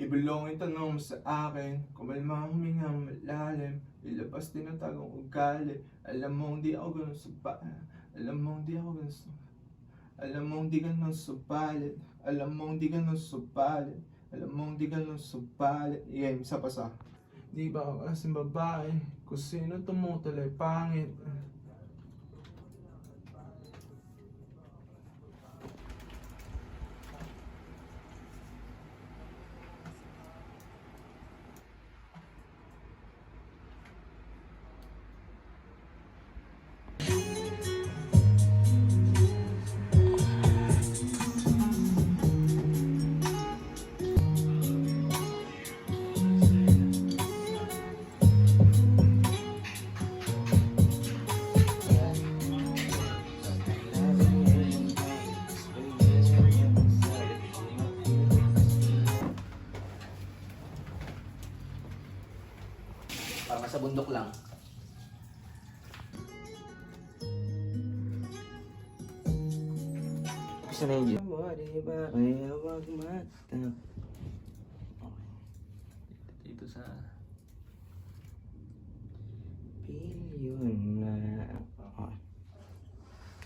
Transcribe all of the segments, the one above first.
Ibulong ang tanong mo sa akin, kumalma humingang malalim, ilabas din ang tagong ugali. Alam mo hindi ako ganun alam mo hindi ako ganun alam mo hindi ganun subalit, alam mo hindi ganun subalit, alam mo hindi ganun subalit. Yeah, isa pa sa di ba ako kasing babae, kung sino tumutol ay pangit. Parang sa bundok lang. Gusto na yun. Mo, diba? Kaya wag matap. Dito sa... Pilyon na...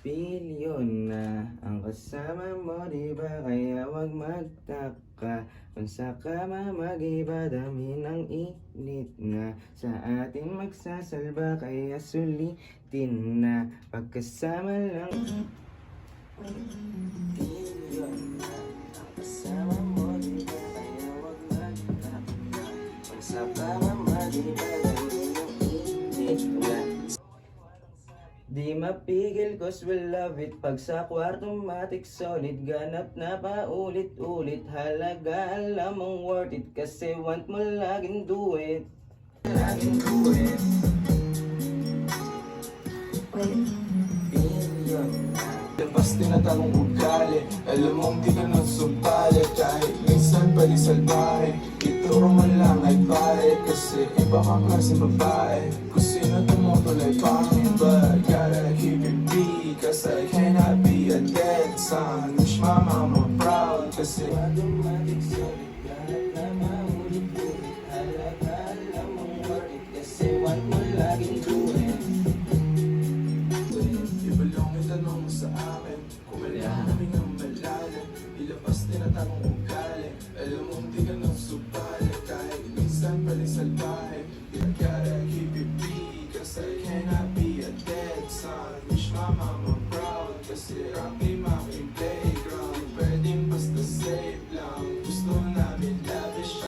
Pilyon na ang kasama mo, diba? Kaya wag magtaka kung sa kama mag-iba, dami ng init nga sa ating magsasalba, kaya sulitin na pagkasama lang. Pilyon na ang kasama mo, diba? Kaya wag magtaka kung sa kama mag-iba, dami ng init nga. Di mapigil cause we love it. Pag sa kwarto matik solid, ganap na paulit-ulit. Halaga alam mong worth it, kasi want mo laging do it. Laging do it. Billion. Labas din ang tagong ugali, alam mo hindi ka nang subalit. Kahit minsan pali salbahe, ituro mo lang ay pare. Kasi iba ka kasi babae, kung sino tumutol ay pangit. But gotta keep it beat, cause I cannot be a dead son. Wish my mama proud, kasi Automatic solid.